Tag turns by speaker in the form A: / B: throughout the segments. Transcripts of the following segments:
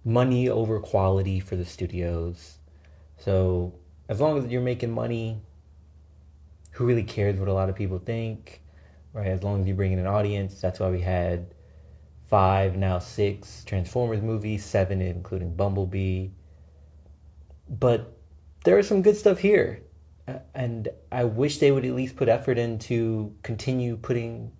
A: money over quality for the studios. So as long as you're making money, who really cares what a lot of people think, right? As long as you bring in an audience, that's why we had five, now six Transformers movies, seven including Bumblebee. But there is some good stuff here. And I wish they would at least put effort into continue putting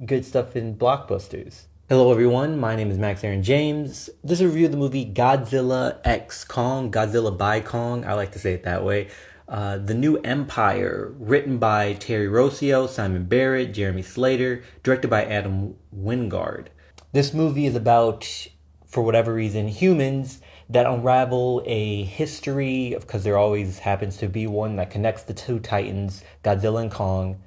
A: good stuff in blockbusters. Hello everyone, my name is Max Aaron James. This is a review of the movie Godzilla x Kong, Godzilla by Kong, I like to say it that way. The New Empire, written by Terry Rossio, Simon Barrett, Jeremy Slater, directed by Adam Wingard. This movie is about, for whatever reason, humans that unravel a history, because there always happens to be one that connects the two titans, Godzilla and Kong,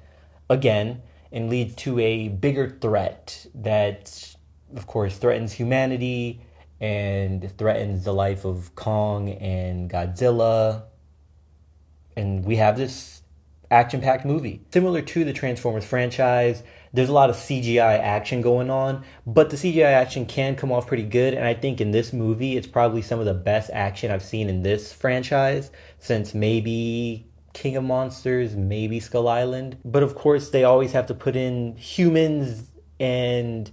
A: again, and leads to a bigger threat that, of course, threatens humanity and threatens the life of Kong and Godzilla. And we have this action-packed movie. Similar to the Transformers franchise, there's a lot of CGI action going on, but the CGI action can come off pretty good, and I think in this movie, it's probably some of the best action I've seen in this franchise since maybe King of Monsters, maybe Skull Island. But of course, they always have to put in humans, and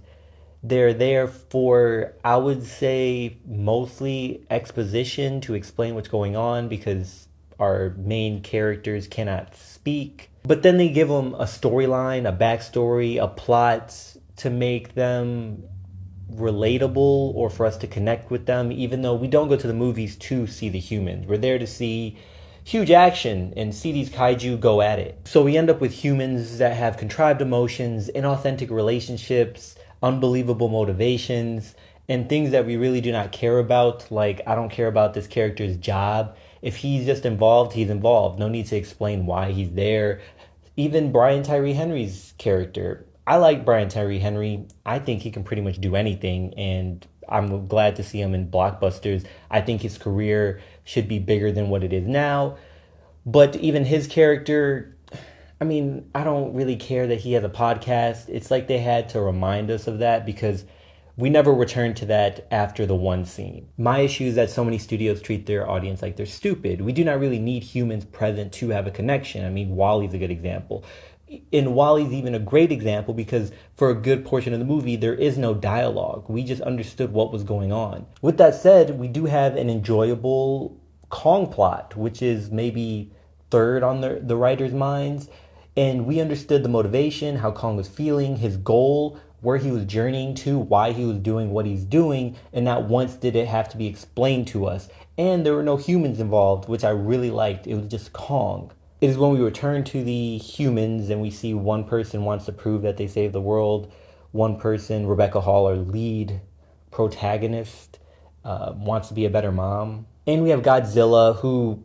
A: they're there for, I would say, mostly exposition to explain what's going on because our main characters cannot speak. But then they give them a storyline, a backstory, a plot to make them relatable or for us to connect with them, even though we don't go to the movies to see the humans. We're there to see huge action and see these kaiju go at it. So we end up with humans that have contrived emotions, inauthentic relationships, unbelievable motivations, and things that we really do not care about. Like, I don't care about this character's job. If he's just involved, he's involved. No need to explain why he's there. Even Brian Tyree Henry's character. I like Brian Tyree Henry. I think he can pretty much do anything, and I'm glad to see him in blockbusters. I think his career should be bigger than what it is now. But even his character, I mean, I don't really care that he has a podcast. It's like they had to remind us of that because we never returned to that after the one scene. My issue is that so many studios treat their audience like they're stupid. We do not really need humans present to have a connection. I mean, WALL-E's a good example. And WALL-E's even a great example because for a good portion of the movie, there is no dialogue. We just understood what was going on. With that said, we do have an enjoyable Kong plot, which is maybe third on the writer's minds. And we understood the motivation, how Kong was feeling, his goal, where he was journeying to, why he was doing what he's doing, and not once did it have to be explained to us. And there were no humans involved, which I really liked. It was just Kong. It is when we return to the humans and we see one person wants to prove that they saved the world. One person, Rebecca Hall, our lead protagonist, wants to be a better mom. And we have Godzilla, who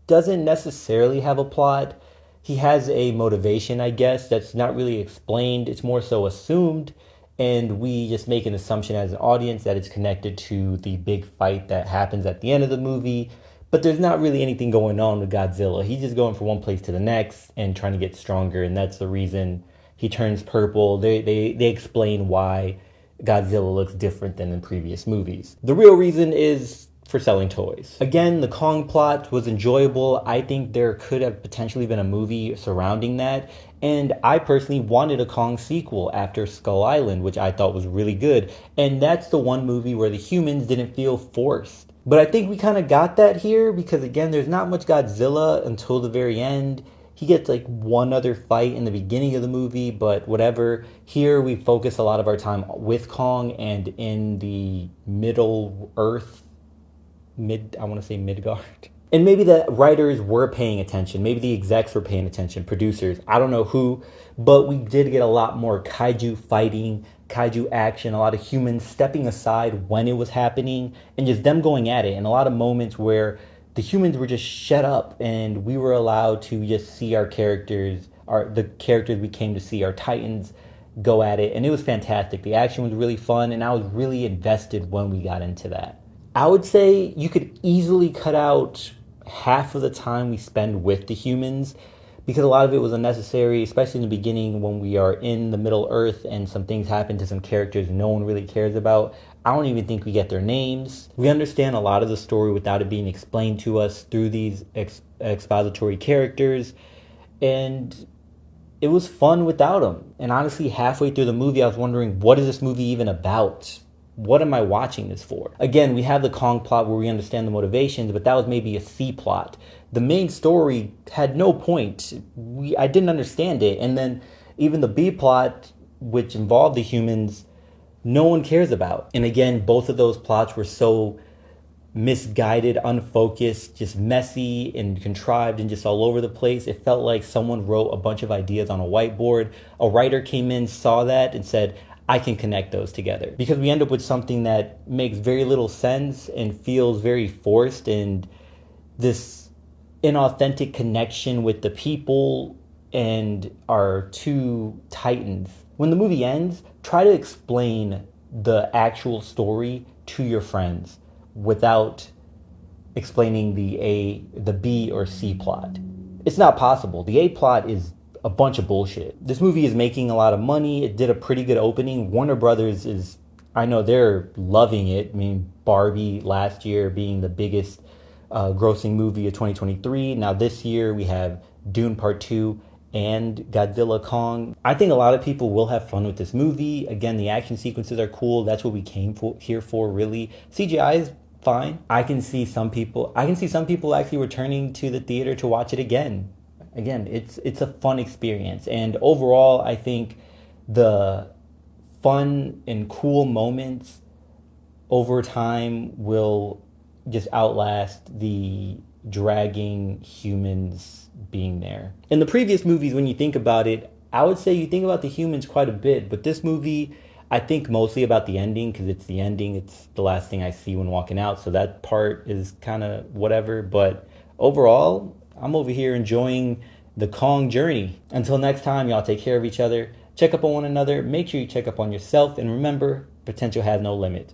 A: doesn't necessarily have a plot. He has a motivation, I guess, that's not really explained. It's more so assumed. And we just make an assumption as an audience that it's connected to the big fight that happens at the end of the movie. But there's not really anything going on with Godzilla. He's just going from one place to the next and trying to get stronger. And that's the reason he turns purple. They explain why Godzilla looks different than in previous movies. The real reason is for selling toys. Again, the Kong plot was enjoyable. I think there could have potentially been a movie surrounding that. And I personally wanted a Kong sequel after Skull Island, which I thought was really good. And that's the one movie where the humans didn't feel forced. But I think we kind of got that here because, again, there's not much Godzilla until the very end. He gets like one other fight in the beginning of the movie, but whatever. Here we focus a lot of our time with Kong and in the Middle Earth Midgard. And maybe the writers were paying attention. Maybe the execs were paying attention, producers. I don't know who, but we did get a lot more kaiju fighting, kaiju action, a lot of humans stepping aside when it was happening, and just them going at it. And a lot of moments where the humans were just shut up and we were allowed to just see our characters, the characters we came to see, our titans, go at it. And it was fantastic. The action was really fun, and I was really invested when we got into that. I would say you could easily cut out half of the time we spend with the humans because a lot of it was unnecessary, especially in the beginning when we are in the Middle Earth and some things happen to some characters no one really cares about. I don't even think we get their names. We understand a lot of the story without it being explained to us through these expository characters. And it was fun without them. And honestly, halfway through the movie, I was wondering, what is this movie even about? What am I watching this for? Again, we have the Kong plot where we understand the motivations, but that was maybe a C plot. The main story had no point. I didn't understand it. And then even the B plot, which involved the humans, no one cares about. And again, both of those plots were so misguided, unfocused, just messy and contrived and just all over the place. It felt like someone wrote a bunch of ideas on a whiteboard. A writer came in, saw that, and said, I can connect those together. Because we end up with something that makes very little sense and feels very forced, and this inauthentic connection with the people and our two titans. When the movie ends, try to explain the actual story to your friends without explaining the B or C plot. It's not possible. The A plot is a bunch of bullshit. This movie is making a lot of money. It did a pretty good opening. Warner Brothers is, I know they're loving it. I mean, Barbie last year being the biggest grossing movie of 2023. Now this year we have Dune Part 2 and Godzilla Kong. I think a lot of people will have fun with this movie. Again, the action sequences are cool. That's what we came here for, really. CGI is fine. I can see some people actually returning to the theater to watch it again. Again, it's a fun experience. And overall, I think the fun and cool moments over time will just outlast the dragging humans being there. In the previous movies, when you think about it, I would say you think about the humans quite a bit, but this movie, I think mostly about the ending, because it's the ending. It's the last thing I see when walking out, so that part is kind of whatever. But overall, I'm over here enjoying the Kong journey. Until next time, y'all take care of each other, check up on one another, make sure you check up on yourself, and remember, potential has no limit.